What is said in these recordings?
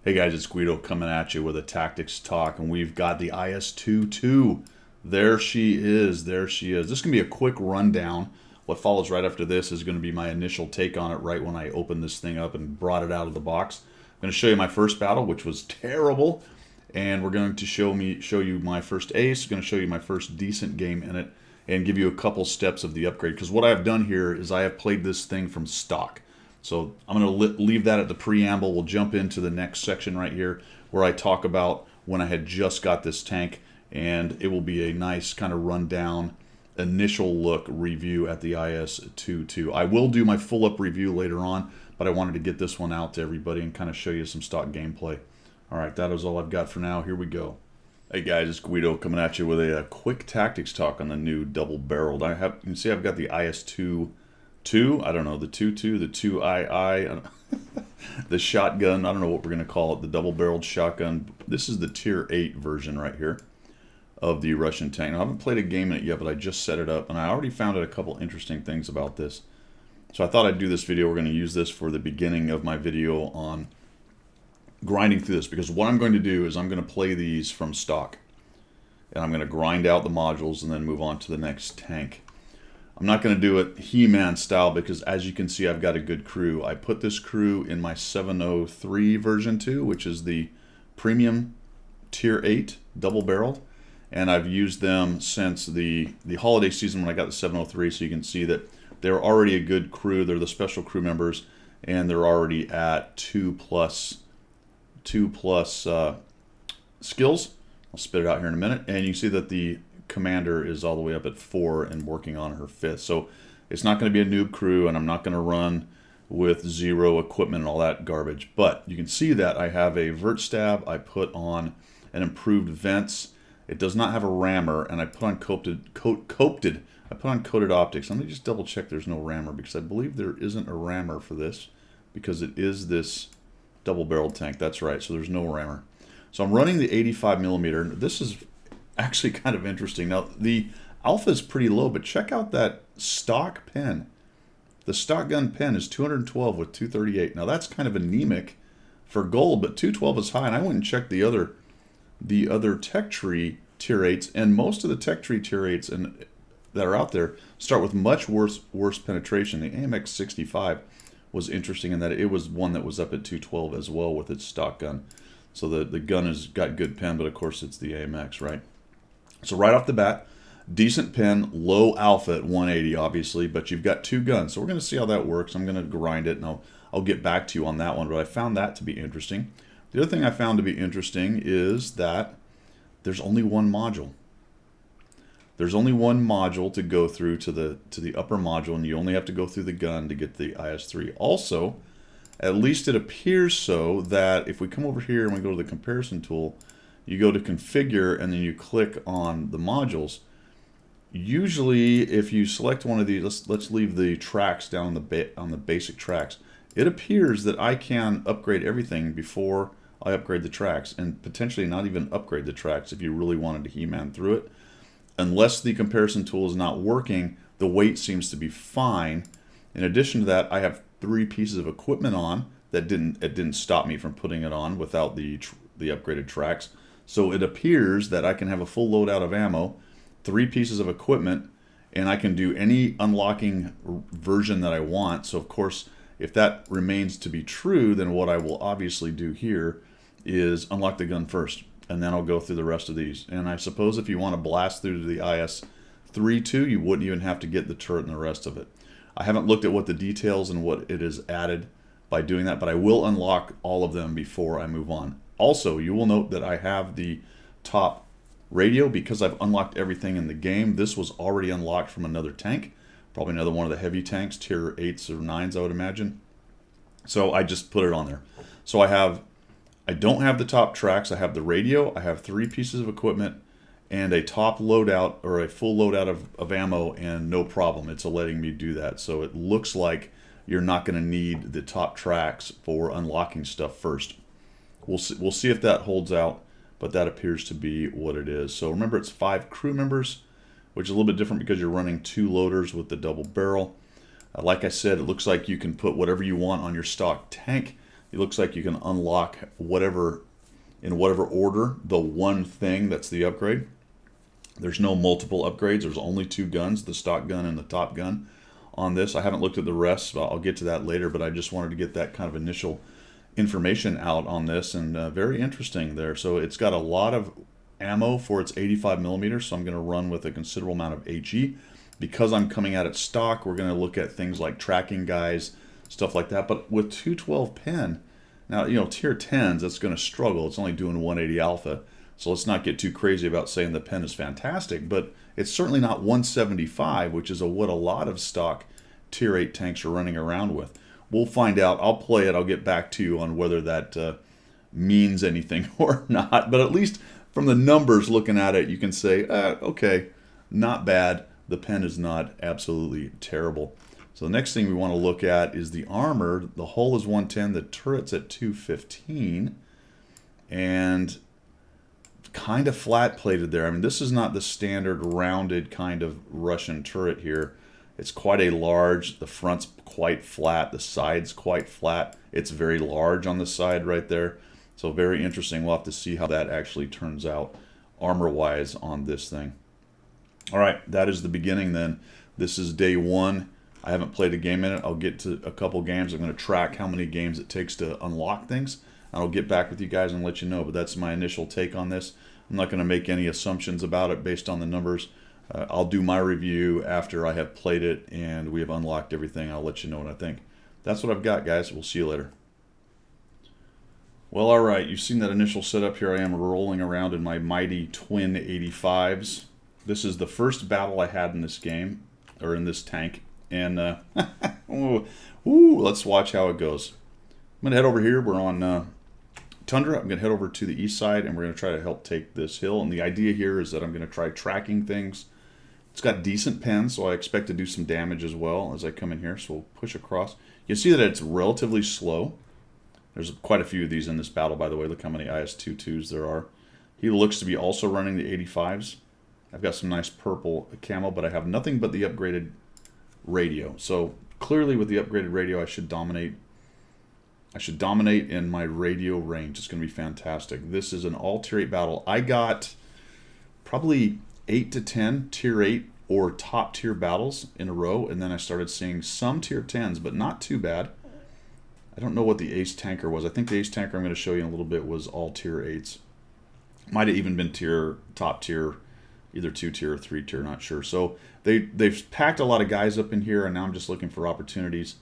Hey guys, it's Guido coming at you with a tactics talk, and we've got the IS-2. There she is, there she is. This is going to be a quick rundown. What follows right after this is going to be my initial take on it right when I opened this thing up and brought it out of the box. I'm going to show you my first battle, which was terrible, and we're going to show you my first ace, going to show you my first decent game in it, and give you a couple steps of the upgrade. Because what I've done here is I have played this thing from stock. So I'm going to leave that at the preamble. We'll jump into the next section right here where I talk about when I had just got this tank, and it will be a nice kind of rundown initial look review at the IS-2. I will do my full up review later on, but I wanted to get this one out to everybody and kind of show you some stock gameplay. All right, that is all I've got for now. Here we go. Hey guys, it's Guido coming at you with a quick tactics talk on the new double-barreled. You can see I've got the IS-2. I don't know, the 2.2, the 2II, the shotgun, I don't know what we're going to call it, the double-barreled shotgun. This is the Tier 8 version right here of the Russian tank. Now, I haven't played a game in it yet, but I just set it up, and I already found out a couple interesting things about this. So I thought I'd do this video. We're going to use this for the beginning of my video on grinding through this, because what I'm going to do is I'm going to play these from stock, and I'm going to grind out the modules and then move on to the next tank. I'm not going to do it He-Man style because, as you can see, I've got a good crew. I put this crew in my 703 version 2, which is the premium tier 8 double-barreled, and I've used them since the holiday season when I got the 703, so you can see that they're already a good crew. They're the special crew members, and they're already at 2 plus skills. I'll spit it out here in a minute, and you see that the commander is all the way up at 4 and working on her 5th. So it's not going to be a noob crew, and I'm not going to run with 0 equipment and all that garbage. But you can see that I have a vert stab. I put on an improved vents. It does not have a rammer, and I put on coated optics. Let me just double check there's no rammer, because I believe there isn't a rammer for this, because it is this double-barreled tank. That's right, so there's no rammer. So I'm running the 85 millimeter. This is actually kind of interesting. Now, the alpha is pretty low, but check out that stock pen. The stock gun pen is 212 with 238. Now, that's kind of anemic for gold, but 212 is high, and I went and checked the other tech tree tier 8s, and most of the tech tree tier 8s that are out there start with much worse penetration. The AMX 65 was interesting in that it was one that was up at 212 as well with its stock gun. So the gun has got good pen, but of course it's the AMX, right? So right off the bat, decent pen, low alpha at 180, obviously, but you've got 2 guns. So we're going to see how that works. I'm going to grind it, and I'll get back to you on that one, but I found that to be interesting. The other thing I found to be interesting is that there's only one module. There's only one module to go through to the upper module, and you only have to go through the gun to get the IS-3. Also, at least it appears so that if we come over here and we go to the comparison tool, you go to configure and then you click on the modules. Usually if you select one of these, let's leave the tracks down on the basic tracks. It appears that I can upgrade everything before I upgrade the tracks, and potentially not even upgrade the tracks if you really wanted to He-Man through it. Unless the comparison tool is not working, the weight seems to be fine. In addition to that, I have 3 pieces of equipment on that didn't stop me from putting it on without the upgraded tracks. So it appears that I can have a full loadout of ammo, 3 pieces of equipment, and I can do any unlocking version that I want. So of course, if that remains to be true, then what I will obviously do here is unlock the gun first, and then I'll go through the rest of these. And I suppose if you want to blast through to the IS-3 you wouldn't even have to get the turret and the rest of it. I haven't looked at what the details and what it is added by doing that, but I will unlock all of them before I move on. Also, you will note that I have the top radio because I've unlocked everything in the game. This was already unlocked from another tank, probably another one of the heavy tanks, tier 8s or 9s, I would imagine. So I just put it on there. So I don't have the top tracks. I have the radio, I have 3 pieces of equipment, and a top loadout or a full loadout of ammo, and no problem. It's letting me do that. So it looks like you're not going to need the top tracks for unlocking stuff first. We'll see if that holds out, but that appears to be what it is. So remember, it's 5 crew members, which is a little bit different because you're running 2 loaders with the double barrel. Like I said, it looks like you can put whatever you want on your stock tank. it looks like you can unlock whatever, in whatever order, the one thing that's the upgrade. There's no multiple upgrades. There's only 2 guns, the stock gun and the top gun on this. I haven't looked at the rest, so I'll get to that later, but I just wanted to get that kind of initial information out on this, and very interesting there. So it's got a lot of ammo for its 85 millimeters, so I'm going to run with a considerable amount of HE. Because I'm coming at it stock, we're going to look at things like tracking guys, stuff like that. But with 212 pen, now, you know, tier 10s, that's going to struggle. It's only doing 180 alpha. So let's not get too crazy about saying the pen is fantastic, but it's certainly not 175, which is what a lot of stock tier 8 tanks are running around with. We'll find out. I'll play it. I'll get back to you on whether that means anything or not. But at least from the numbers looking at it, you can say, okay, not bad. The pen is not absolutely terrible. So the next thing we want to look at is the armor. The hull is 110. The turret's at 215. And kind of flat plated there. I mean, this is not the standard rounded kind of Russian turret here. It's quite a large, the front's quite flat, the side's quite flat. It's very large on the side right there. So very interesting. We'll have to see how that actually turns out armor-wise on this thing. All right, that is the beginning then. This is day 1. I haven't played a game in it. I'll get to a couple games. I'm going to track how many games it takes to unlock things. I'll get back with you guys and let you know, but that's my initial take on this. I'm not going to make any assumptions about it based on the numbers. I'll do my review after I have played it and we have unlocked everything. I'll let you know what I think. That's what I've got, guys. We'll see you later. Well, all right. You've seen that initial setup. Here I am rolling around in my mighty twin 85s. This is the first battle I had in this game, or in this tank. And let's watch how it goes. I'm going to head over here. We're on Tundra. I'm going to head over to the east side, and we're going to try to help take this hill. And the idea here is that I'm going to try tracking things. It's got decent pens, so I expect to do some damage as well as I come in here. So we'll push across. You see that it's relatively slow. There's quite a few of these in this battle, by the way. Look how many IS-2 there are. He looks to be also running the 85s. I've got some nice purple camo, but I have nothing but the upgraded radio. So clearly with the upgraded radio, I should dominate. I should dominate in my radio range. It's going to be fantastic. This is an all tier 8 battle. I got probably 8 to 10 tier 8 or top tier battles in a row, and then I started seeing some tier 10s, but not too bad. I don't know what the ace tanker was. I think the ace tanker I'm going to show you in a little bit was all tier 8s. Might have even been top tier, either 2 tier or 3 tier, not sure. So they've packed a lot of guys up in here, and now I'm just looking for opportunities.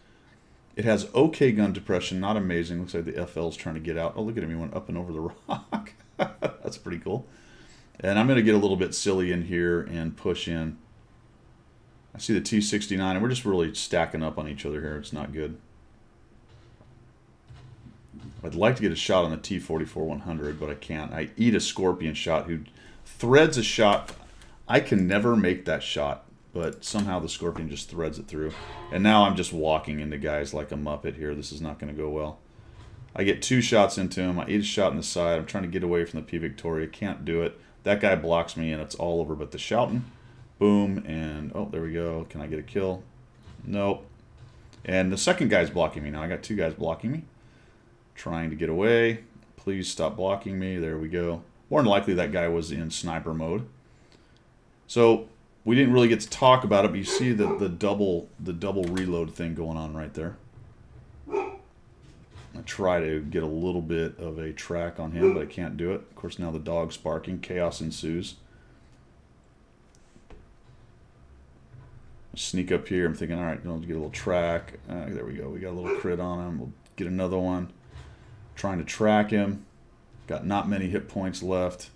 It has okay gun depression, not amazing. Looks like the FL's trying to get out. Oh, look at him, he went up and over the rock. That's pretty cool. And I'm going to get a little bit silly in here and push in. I see the T-69, and we're just really stacking up on each other here. It's not good. I'd like to get a shot on the T-44-100, but I can't. I eat a Scorpion shot who threads a shot. I can never make that shot, but somehow the Scorpion just threads it through. And now I'm just walking into guys like a Muppet here. This is not going to go well. I get 2 shots into him. I eat a shot in the side. I'm trying to get away from the P Victoria. Can't do it. That guy blocks me, and it's all over but the shouting. Boom, and oh, there we go. Can I get a kill? Nope. And the second guy's blocking me now. I got 2 guys blocking me. Trying to get away. Please stop blocking me. There we go. More than likely that guy was in sniper mode. So we didn't really get to talk about it, but you see the double reload thing going on right there. I try to get a little bit of a track on him, but I can't do it. Of course, now the dog's barking. Chaos ensues. Sneak up here. I'm thinking, all right, get a little track. There we go. We got a little crit on him. We'll get another one. Trying to track him. Got not many hit points left.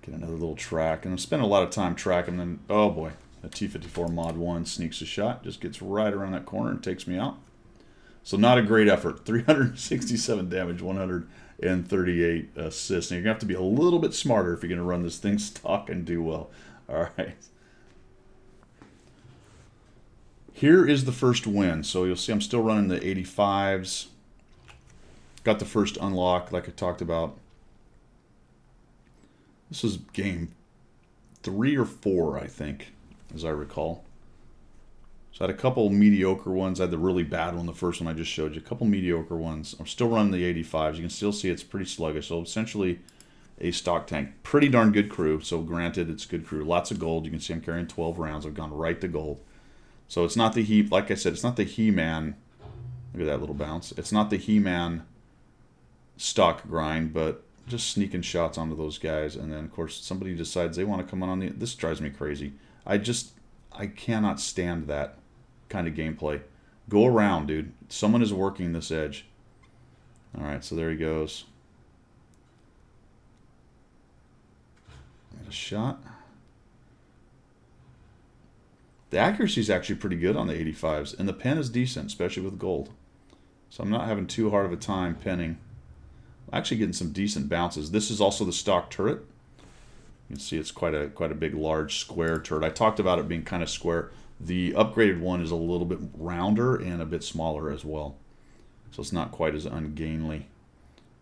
Get another little track. And I'm spending a lot of time tracking them. Oh boy. A T-54 Mod 1 sneaks a shot. Just gets right around that corner and takes me out. So not a great effort. 367 damage, 138 assists. Now you're going to have to be a little bit smarter if you're going to run this thing stock and do well. All right. Here is the first win. So you'll see I'm still running the 85s. Got the first unlock like I talked about. This is game 3 or 4, I think, as I recall. So I had a couple mediocre ones. I had the really bad one, the first one I just showed you. A couple mediocre ones. I'm still running the 85s. You can still see it's pretty sluggish. So essentially a stock tank. Pretty darn good crew. So granted, it's good crew. Lots of gold. You can see I'm carrying 12 rounds. I've gone right to gold. So it's not the He, like I said, it's not the He-Man. Look at that little bounce. It's not the He-Man stock grind, but just sneaking shots onto those guys. And then, of course, somebody decides they want to come on the... This drives me crazy. I cannot stand that kind of gameplay. Go around, dude. Someone is working this edge. All right, so there he goes. Got a shot. The accuracy is actually pretty good on the 85s, and the pen is decent, especially with gold. So I'm not having too hard of a time penning. I'm actually getting some decent bounces. This is also the stock turret. You can see it's quite a big, large, square turret. I talked about it being kind of square. The upgraded one is a little bit rounder and a bit smaller as well. So it's not quite as ungainly.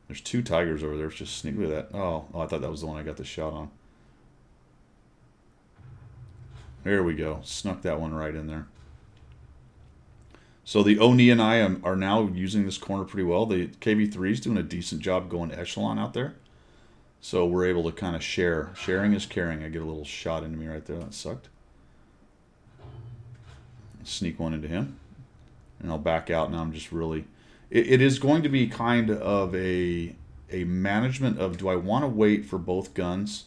There's two tigers over there. It's just sneak. Look at that. Oh, I thought that was the one I got the shot on. There we go. Snuck that one right in there. So the Oni and I are now using this corner pretty well. The KV3 is doing a decent job going echelon out there. So we're able to kind of share. Sharing is caring. I get a little shot into me right there. That sucked. Sneak one into him. And I'll back out. Now I'm just really... It is going to be kind of a management of, do I want to wait for both guns,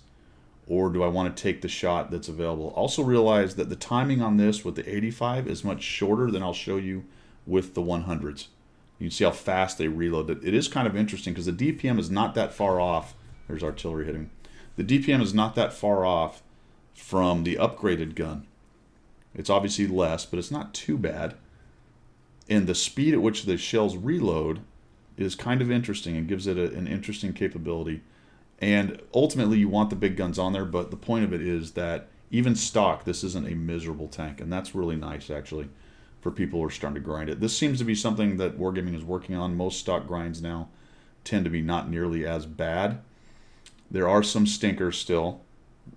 or do I want to take the shot that's available? Also realize that the timing on this with the 85 is much shorter than I'll show you with the 100s. You can see how fast they reload it. It is kind of interesting because the DPM is not that far off. There's artillery hitting. The DPM is not that far off from the upgraded gun. It's obviously less, but it's not too bad. And the speed at which the shells reload is kind of interesting. It gives it an interesting capability. And ultimately, you want the big guns on there, but the point of it is that even stock, this isn't a miserable tank. And that's really nice, actually, for people who are starting to grind it. This seems to be something that Wargaming is working on. Most stock grinds now tend to be not nearly as bad. There are some stinkers still.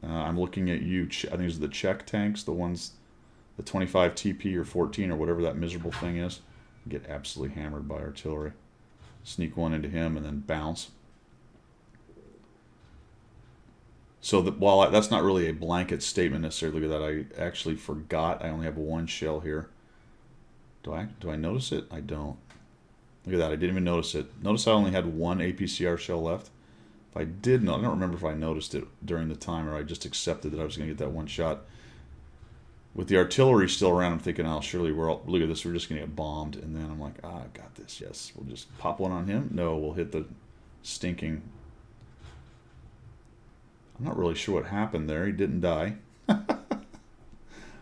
I'm looking at you. I think it's the Czech tanks, the ones, the 25 TP or 14 or whatever that miserable thing is. Get absolutely hammered by artillery. Sneak one into him and then bounce. So that while that's not really a blanket statement necessarily, that I actually forgot I only have one shell here. Do I notice it? I don't. Look at that. I didn't even notice it. Notice I only had one APCR shell left. If I did not, I don't remember if I noticed it during the time or I just accepted that I was going to get that one shot. With the artillery still around, I'm thinking, oh, surely look at this, we're just going to get bombed. And then I'm like, I got this. Yes, we'll just pop one on him. No, we'll hit the stinking... I'm not really sure what happened there. He didn't die.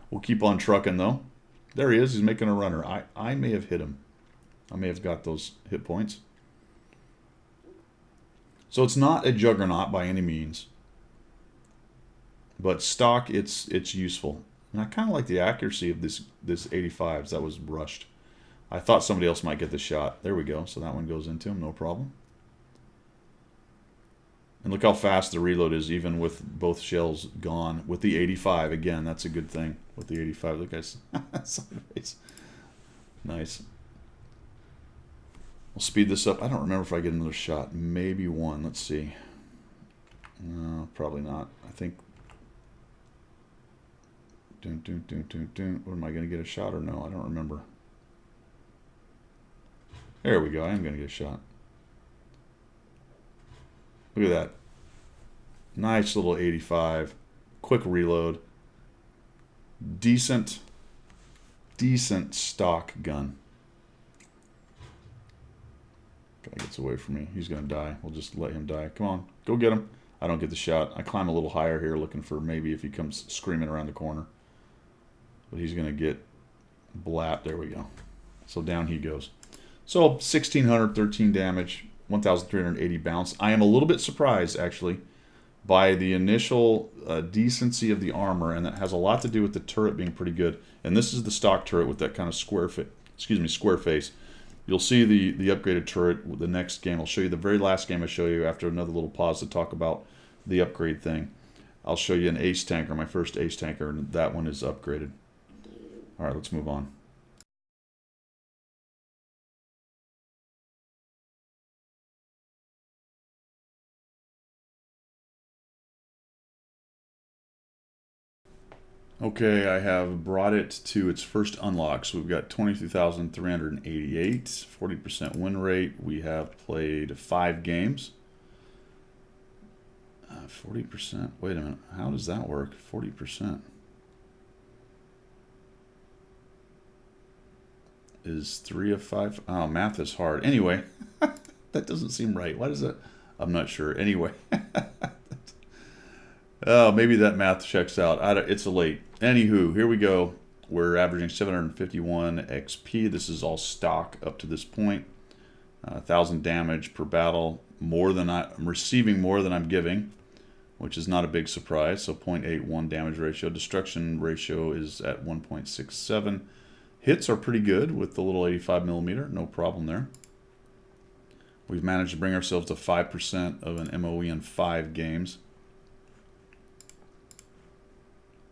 We'll keep on trucking, though. There he is. He's making a runner. I may have hit him. I may have got those hit points. So it's not a juggernaut by any means. But stock, it's useful. And I kind of like the accuracy of this 85s. That was rushed. I thought somebody else might get the shot. There we go. So that one goes into him. No problem. And look how fast the reload is, even with both shells gone. With the 85, again, that's a good thing. With the 85, look, guys, sideways. Nice. We'll speed this up. I don't remember if I get another shot. Maybe one. Let's see. No, probably not. I think... What, am I going to get a shot or no? I don't remember. There we go. I am going to get a shot. Look at that. Nice little 85. Quick reload. Decent stock gun. Guy gets away from me. He's going to die. We'll just let him die. Come on. Go get him. I don't get the shot. I climb a little higher here looking for maybe if he comes screaming around the corner. But he's going to get blapped. There we go. So down he goes. So 1,613 damage. 1,380 bounce. I am a little bit surprised, actually, by the initial decency of the armor, and that has a lot to do with the turret being pretty good. And this is the stock turret with that kind of square face. You'll see the upgraded turret with the next game. I'll show you the very last game I show you after another little pause to talk about the upgrade thing. I'll show you an ace tanker, my first ace tanker, and that one is upgraded. All right, let's move on. Okay, I have brought it to its first unlock. So we've got 22,388, 40% win rate. We have played 5 games. 40%. Wait a minute. How does that work? 40% is 3 of 5. Oh, math is hard. Anyway, that doesn't seem right. Why does that? I'm not sure. Anyway. Oh, maybe that math checks out. It's a late. Anywho, here we go. We're averaging 751 XP. This is all stock up to this point. 1,000 damage per battle. I'm receiving more than I'm giving, which is not a big surprise. So 0.81 damage ratio. Destruction ratio is at 1.67. Hits are pretty good with the little 85 millimeter. No problem there. We've managed to bring ourselves to 5% of an MOE in 5 games.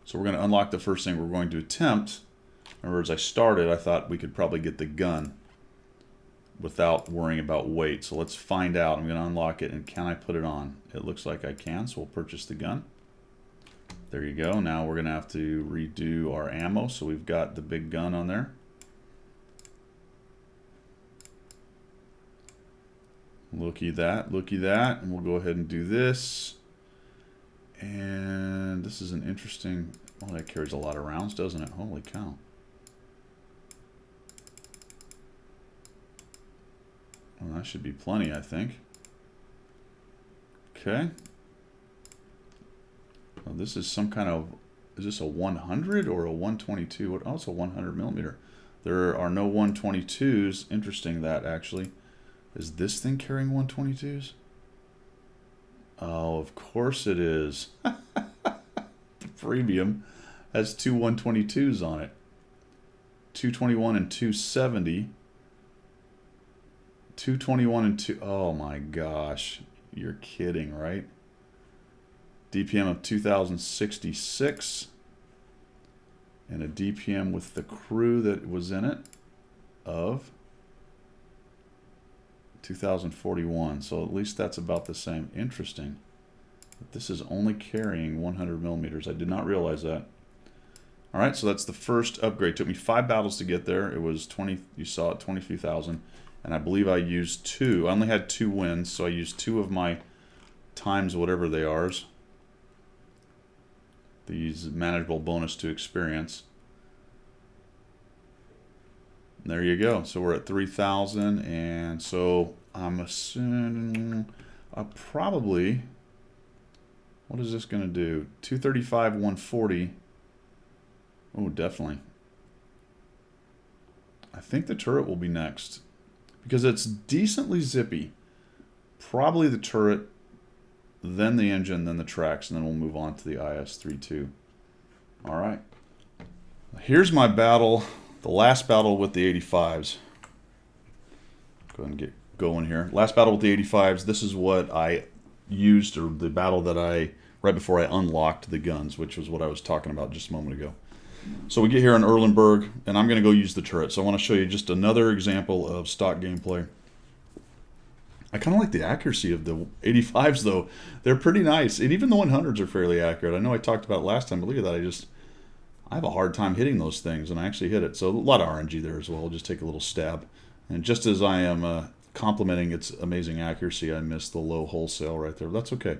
So we're going to unlock the first thing we're going to attempt. In other words, I thought we could probably get the gun without worrying about weight. So let's find out. I'm going to unlock it, and can I put it on? It looks like I can, so we'll purchase the gun. There you go. Now we're going to have to redo our ammo, so we've got the big gun on there. Looky that, looky that. And we'll go ahead and do this. And this is an interesting... Well, that carries a lot of rounds, doesn't it? Holy cow. Well, that should be plenty, I think. Okay. Well, this is some kind of... Is this a 100 or a 122? Oh, it's a 100 millimeter. There are no 122s. Interesting that, actually. Is this thing carrying 122s? Oh, of course it is. The premium has 2 122s on it. 221 and 270. 221 and 2... Oh my gosh. You're kidding, right? DPM of 2066. And a DPM with the crew that was in it of 2041. So at least that's about the same. Interesting. But this is only carrying 100 millimeters. I did not realize that. All right, so that's the first upgrade. It took me 5 battles to get there. It was 20, you saw it, 23,000. And I believe I used 2. I only had 2 wins, so I used 2 of my times whatever they are. These manageable bonus to experience. And there you go. So we're at 3,000, and so I'm assuming probably... What is this going to do? 235, 140. Oh, definitely. I think the turret will be next. Because it's decently zippy. Probably the turret, then the engine, then the tracks, and then we'll move on to the IS-3 All right. Here's my battle, the last battle with the 85s. Go ahead and get going here. Last battle with the 85s. This is what I used, or the battle that right before I unlocked the guns, which was what I was talking about just a moment ago. So we get here in Erlenberg, and I'm going to go use the turret. So I want to show you just another example of stock gameplay. I kind of like the accuracy of the 85s, though. They're pretty nice, and even the 100s are fairly accurate. I know I talked about it last time, but look at that. I have a hard time hitting those things, and I actually hit it. So a lot of RNG there as well. I'll just take a little stab. And just as I am complimenting its amazing accuracy, I missed the low wholesale right there. That's okay.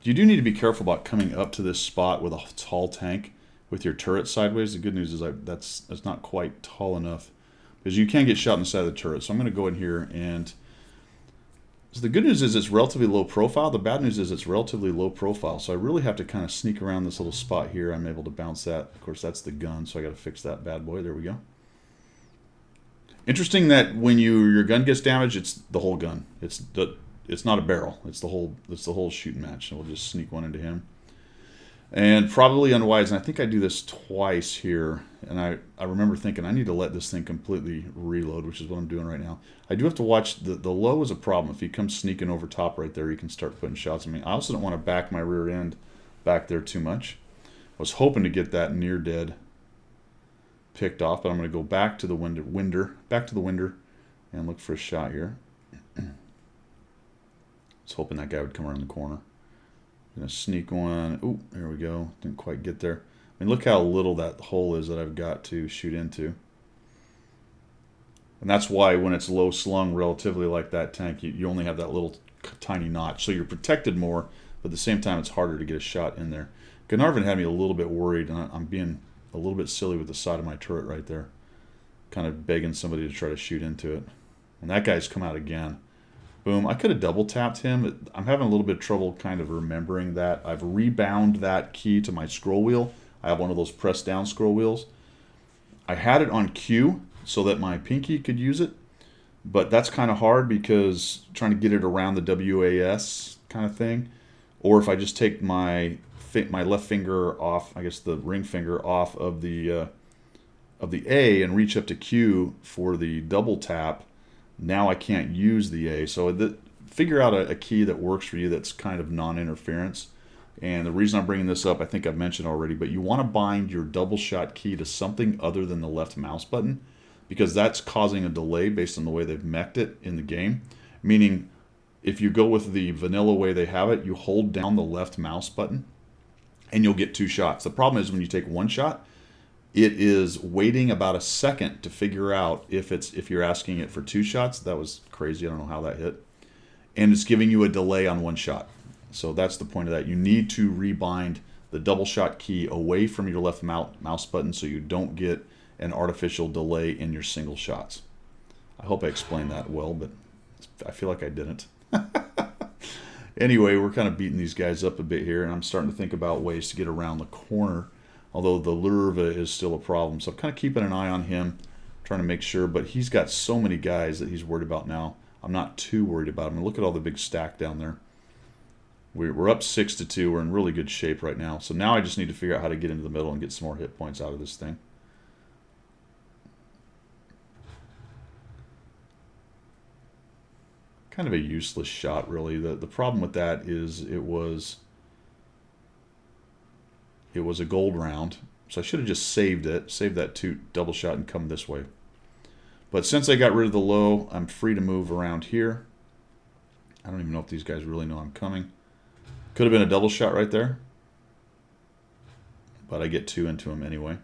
You do need to be careful about coming up to this spot with a tall tank with your turret sideways. The good news is that's not quite tall enough, because you can get shot in the side of the turret. So I'm going to go in here, and so the good news is it's relatively low profile. The bad news is it's relatively low profile. So I really have to kind of sneak around this little spot here. I'm able to bounce that. Of course, that's the gun, so I got to fix that bad boy. There we go. Interesting that when your gun gets damaged, it's the whole gun. It's not a barrel. It's the whole shooting match. So we'll just sneak one into him. And probably unwise, and I think I do this twice here, and I remember thinking I need to let this thing completely reload, which is what I'm doing right now. I do have to watch, the low is a problem. If he comes sneaking over top right there, you can start putting shots at me. I also don't want to back my rear end back there too much. I was hoping to get that near dead picked off, but I'm going to go back to the winder, and look for a shot here. I was hoping that guy would come around the corner. Gonna sneak one. Oh, there we go. Didn't quite get there. I mean, look how little that hole is that I've got to shoot into. And that's why when it's low slung relatively like that tank, you only have that little tiny notch. So you're protected more, but at the same time, it's harder to get a shot in there. Glenarvan had me a little bit worried, and I'm being a little bit silly with the side of my turret right there. Kind of begging somebody to try to shoot into it. And that guy's come out again. Boom. I could have double tapped him. I'm having a little bit of trouble kind of remembering that. I've rebound that key to my scroll wheel. I have one of those press down scroll wheels. I had it on Q so that my pinky could use it, but that's kind of hard because trying to get it around the WAS kind of thing. Or if I just take my left finger off, I guess the ring finger off of the A and reach up to Q for the double tap, now I can't use the A. So figure out a key that works for you that's kind of non-interference. And the reason I'm bringing this up, I think I've mentioned already, but you want to bind your double shot key to something other than the left mouse button, because that's causing a delay based on the way they've mech'd it in the game. Meaning, if you go with the vanilla way they have it, you hold down the left mouse button and you'll get 2 shots. The problem is when you take 1 shot, it is waiting about a second to figure out if you're asking it for 2 shots. That was crazy. I don't know how that hit. And it's giving you a delay on 1 shot. So that's the point of that. You need to rebind the double shot key away from your left mouse button so you don't get an artificial delay in your single shots. I hope I explained that well, but I feel like I didn't. Anyway, we're kind of beating these guys up a bit here, and I'm starting to think about ways to get around the corner, although the Lurva is still a problem. So I'm kind of keeping an eye on him, trying to make sure, but he's got so many guys that he's worried about now. I'm not too worried about him. And look at all the big stack down there. We're up 6-2. We're in really good shape right now. So now I just need to figure out how to get into the middle and get some more hit points out of this thing. Kind of a useless shot, really. The problem with that is it was a gold round. So I should have just saved that 2 double shot and come this way. But since I got rid of the low, I'm free to move around here. I don't even know if these guys really know I'm coming. Could have been a double shot right there. But I get 2 into him anyway.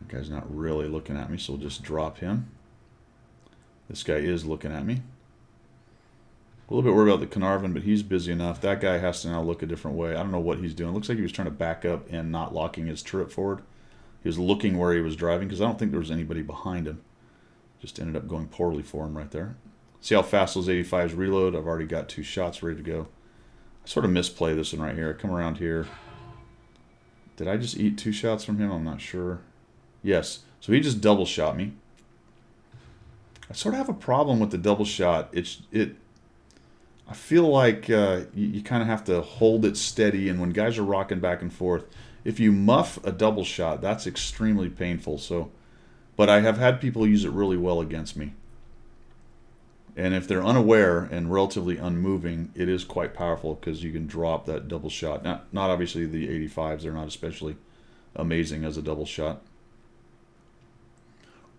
The guy's not really looking at me, so we'll just drop him. This guy is looking at me. A little bit worried about the Carnarvon, but he's busy enough. That guy has to now look a different way. I don't know what he's doing. It looks like he was trying to back up and not locking his turret forward. He was looking where he was driving because I don't think there was anybody behind him. Just ended up going poorly for him right there. See how fast those 85s reload? I've already got 2 shots ready to go. I sort of misplay this one right here. I come around here. Did I just eat 2 shots from him? I'm not sure. Yes. So he just double shot me. I sort of have a problem with the double shot. I feel like you kind of have to hold it steady, and when guys are rocking back and forth, if you muff a double shot, that's extremely painful. So, but I have had people use it really well against me. And if they're unaware and relatively unmoving, it is quite powerful because you can drop that double shot. Not obviously the 85s, they're not especially amazing as a double shot.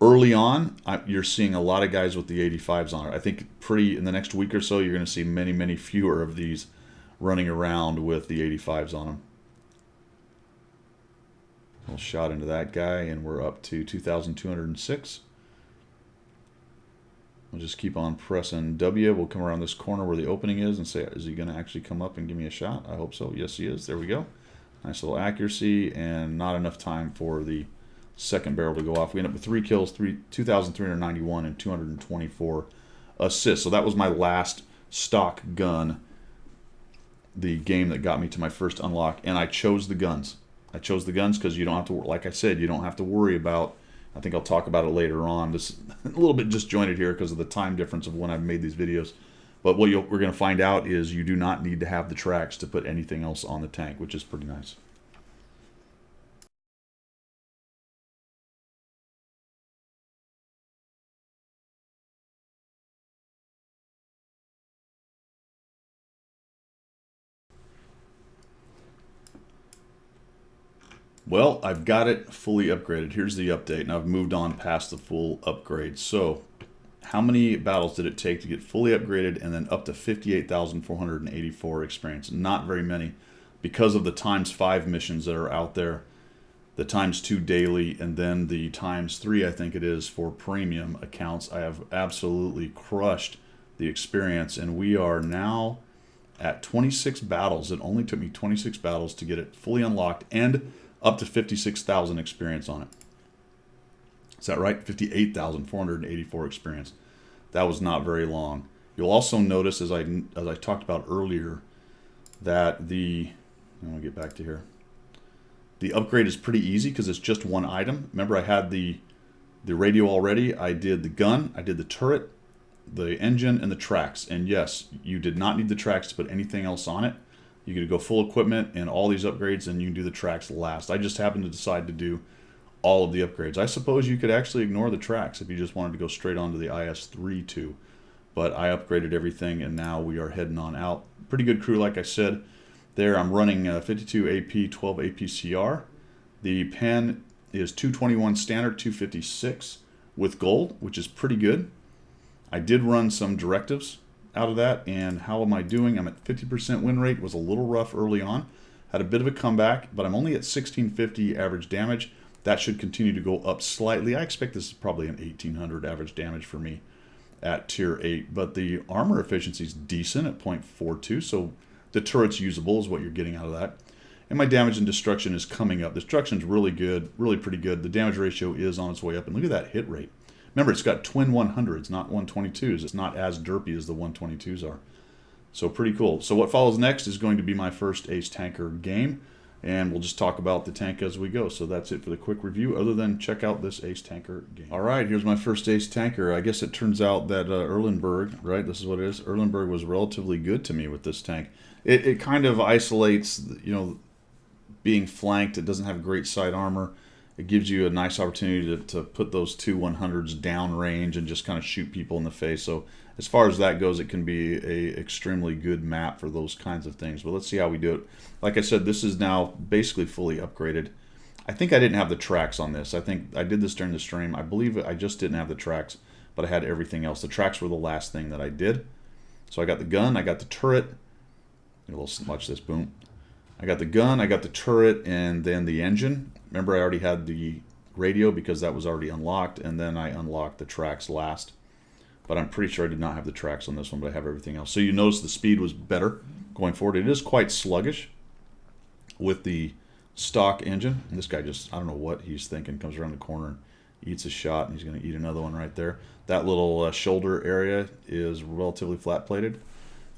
Early on, you're seeing a lot of guys with the 85s on it. I think in the next week or so, you're going to see many, many fewer of these running around with the 85s on them. Little shot into that guy, and we're up to 2,206. We'll just keep on pressing W. We'll come around this corner where the opening is and say, is he going to actually come up and give me a shot? I hope so. Yes, he is. There we go. Nice little accuracy, and not enough time for the second barrel to go off. We end up with 3 kills, 2,391, and 224 assists. So that was my last stock gun, the game that got me to my first unlock, and I chose the guns. I chose the guns because you don't have to, like I said, you don't have to worry about, I think I'll talk about it later on. This is a little bit disjointed here because of the time difference of when I've made these videos. But what we're going to find out is you do not need to have the tracks to put anything else on the tank, which is pretty nice. Well, I've got it fully upgraded. Here's the update, and I've moved on past the full upgrade. So, how many battles did it take to get fully upgraded and then up to 58,484 experience? Not very many, because of the ×5 missions that are out there, the ×2 daily, and then the ×3, I think it is, for premium accounts. I have absolutely crushed the experience, and we are now at 26 battles. It only took me 26 battles to get it fully unlocked and up to 56,000 experience on it. Is that right? 58,484 experience. That was not very long. You'll also notice, as I talked about earlier, that I'm going to get back to here. The upgrade is pretty easy because it's just one item. Remember, I had the radio already. I did the gun, I did the turret, the engine, and the tracks. And yes, you did not need the tracks to put anything else on it. You could go full equipment and all these upgrades, and you can do the tracks last. I just happened to decide to do all of the upgrades. I suppose you could actually ignore the tracks if you just wanted to go straight on to the IS-3 too. But I upgraded everything, and now we are heading on out. Pretty good crew, like I said. There, I'm running 52 AP, 12 APCR. The pen is 221 standard, 256 with gold, which is pretty good. I did run some directives out of that, and how am I doing? I'm at 50% win rate. Was a little rough early on. Had a bit of a comeback, but I'm only at 1650 average damage. That should continue to go up slightly. I expect this is probably an 1800 average damage for me at tier 8, but the armor efficiency is decent at 0.42, so the turret's usable is what you're getting out of that. And my damage and destruction is coming up. Destruction's really good, really pretty good. The damage ratio is on its way up, and look at that hit rate. Remember, it's got twin 100s, not 122s. It's not as derpy as the 122s are. So pretty cool. So what follows next is going to be my first Ace Tanker game, and we'll just talk about the tank as we go. So that's it for the quick review, other than check out this Ace Tanker game. All right, here's my first Ace Tanker. I guess it turns out that Erlenberg, right, this is what it is. Erlenberg was relatively good to me with this tank. It kind of isolates, you know, being flanked. It doesn't have great side armor. It gives you a nice opportunity to put those two 100s down range and just kind of shoot people in the face. So as far as that goes, it can be a extremely good map for those kinds of things. But let's see how we do it. Like I said, this is now basically fully upgraded. I think I didn't have the tracks on this. I think I did this during the stream. I believe I just didn't have the tracks, but I had everything else. The tracks were the last thing that I did. So I got the gun, I got the turret. A little watch this, boom. I got the gun, I got the turret, and then the engine. Remember, I already had the radio because that was already unlocked, and then I unlocked the tracks last. But I'm pretty sure I did not have the tracks on this one, but I have everything else. So you notice the speed was better going forward. It is quite sluggish with the stock engine. And this guy just, I don't know what he's thinking, comes around the corner and eats a shot, and he's going to eat another one right there. That little shoulder area is relatively flat-plated.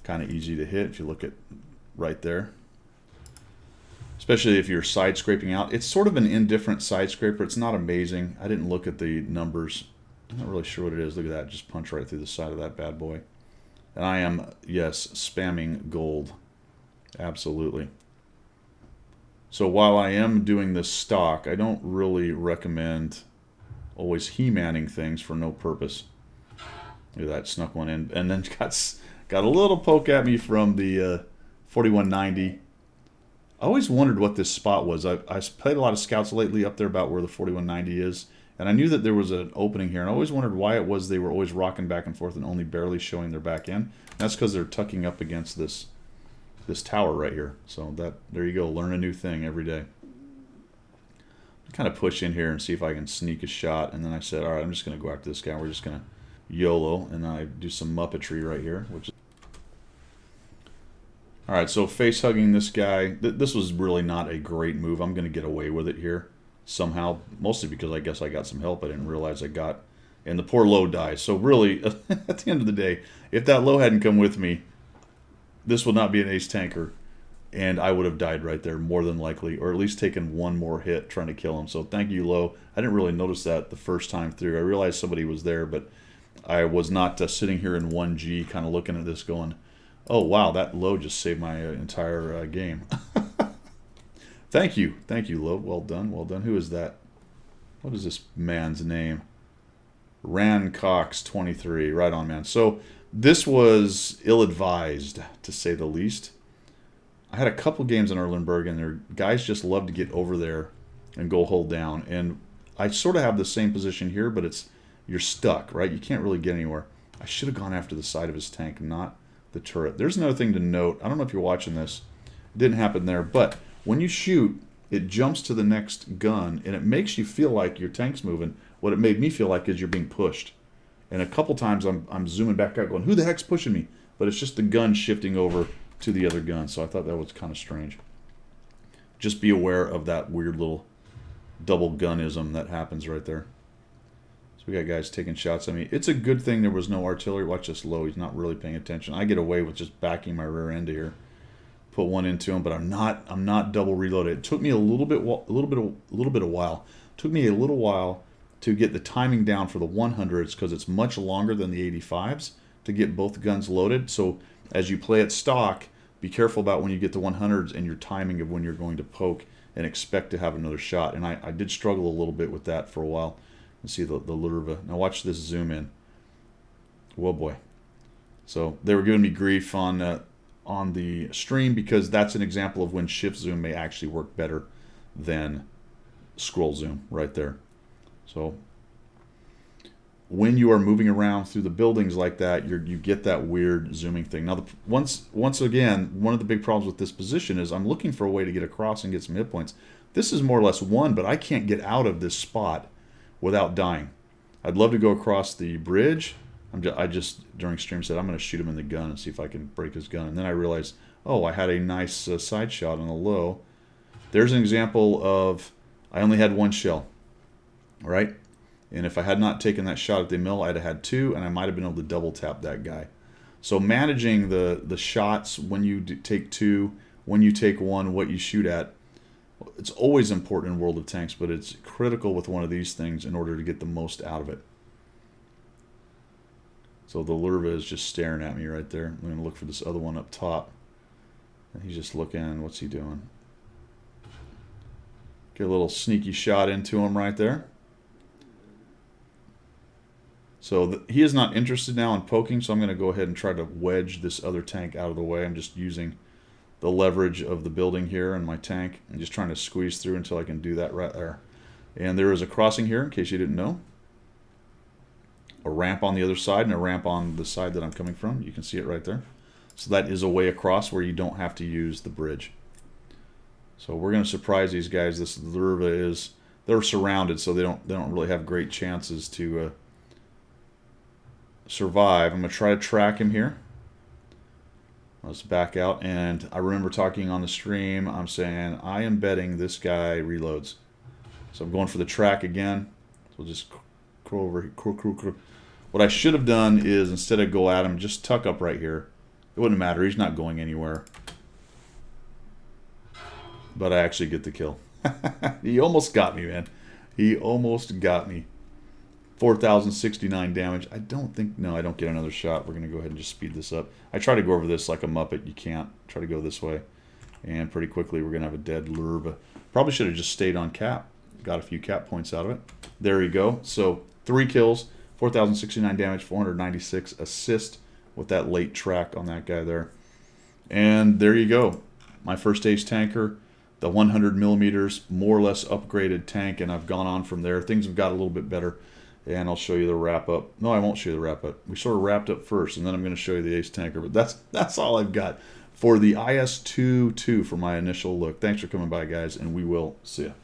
Kind of easy to hit if you look at right there. Especially if you're side scraping out. It's sort of an indifferent side scraper. It's not amazing. I didn't look at the numbers. I'm not really sure what it is. Look at that. Just punch right through the side of that bad boy. And I am, yes, spamming gold. Absolutely. So while I am doing this stock, I don't really recommend always he-manning things for no purpose. Look at that. Snuck one in. And then got a little poke at me from the 4190. I always wondered what this spot was. I played a lot of scouts lately up there about where the 4190 is, and I knew that there was an opening here, and I always wondered why it was they were always rocking back and forth and only barely showing their back end. And that's because they're tucking up against this tower right here. So there you go. Learn a new thing every day. Kind of push in here and see if I can sneak a shot, and then I said, all right, I'm just going to go after this guy. We're just going to YOLO, and I do some Muppetry right here, which is all right. So face hugging this guy. This was really not a great move. I'm going to get away with it here somehow, mostly because I guess I got some help I didn't realize I got, and the poor Low dies. So really, at the end of the day, if that Low hadn't come with me, this would not be an Ace Tanker, and I would have died right there more than likely, or at least taken one more hit trying to kill him. So thank you, Low. I didn't really notice that the first time through. I realized somebody was there, but I was not sitting here in 1G kind of looking at this going, oh, wow, that Low just saved my entire game. Thank you, Low. Well done, well done. Who is that? What is this man's name? Rancox23. Right on, man. So this was ill-advised, to say the least. I had a couple games in Erlenberg, and their guys just love to get over there and go hold down. And I sort of have the same position here, but you're stuck, right? You can't really get anywhere. I should have gone after the side of his tank, not the turret. There's another thing to note. I don't know if you're watching this. It didn't happen there, but when you shoot, it jumps to the next gun, and it makes you feel like your tank's moving. What it made me feel like is you're being pushed. And a couple times I'm zooming back out going, who the heck's pushing me? But it's just the gun shifting over to the other gun. So I thought that was kind of strange. Just be aware of that weird little double gunism that happens right there. So we got guys taking shots at me. It's a good thing there was no artillery. Watch this low. He's not really paying attention. I get away with just backing my rear end here. Put one into him, but I'm not double reloaded. It took me a little bit of while. It took me a little while to get the timing down for the 100s because it's much longer than the 85s to get both guns loaded. So as you play it stock, be careful about when you get to 100s and your timing of when you're going to poke and expect to have another shot. And I did struggle a little bit with that for a while. You see the Lurva. Now watch this zoom in. Whoa boy. So they were giving me grief on the stream because that's an example of when shift zoom may actually work better than scroll zoom right there. So when you are moving around through the buildings like that, you get that weird zooming thing. Now, once again, one of the big problems with this position is I'm looking for a way to get across and get some hit points. This is more or less one, but I can't get out of this spot without dying. I'd love to go across the bridge. I just during stream said I'm going to shoot him in the gun and see if I can break his gun. And then I realized, oh, I had a nice side shot on the low. There's an example of I only had one shell, right? And if I had not taken that shot at the mill, I'd have had two, and I might have been able to double tap that guy. So managing the shots when you take two, when you take one, what you shoot at, it's always important in World of Tanks, but it's critical with one of these things in order to get the most out of it. So the Lurva is just staring at me right there. I'm going to look for this other one up top. And he's just looking. What's he doing? Get a little sneaky shot into him right there. So he is not interested now in poking, so I'm going to go ahead and try to wedge this other tank out of the way. I'm just using the leverage of the building here in my tank and just trying to squeeze through until I can do that right there. And there is a crossing here, in case you didn't know. A ramp on the other side and a ramp on the side that I'm coming from. You can see it right there. So that is a way across where you don't have to use the bridge. So we're going to surprise these guys. This Lurva they're surrounded, so they don't really have great chances to survive. I'm going to try to track him here. Let's back out. And I remember talking on the stream, I'm saying I am betting this guy reloads. So I'm going for the track again. So we'll just crawl over here. What I should have done is instead of go at him, just tuck up right here. It wouldn't matter. He's not going anywhere. But I actually get the kill. He almost got me, man. He almost got me. 4,069 damage. I don't get another shot. We're going to go ahead and just speed this up. I try to go over this like a Muppet. You can't. Try to go this way. And pretty quickly we're going to have a dead Lurva. Probably should have just stayed on cap. Got a few cap points out of it. There you go. So 3 kills, 4,069 damage, 496 assist with that late track on that guy there. And there you go. My first ace tanker. The 100 millimeters, more or less upgraded tank. And I've gone on from there. Things have got a little bit better. And I'll show you the wrap up. No, I won't show you the wrap up. We sort of wrapped up first, and then I'm going to show you the ace tanker. But that's all I've got for the IS-2 for my initial look. Thanks for coming by, guys, and we will see you.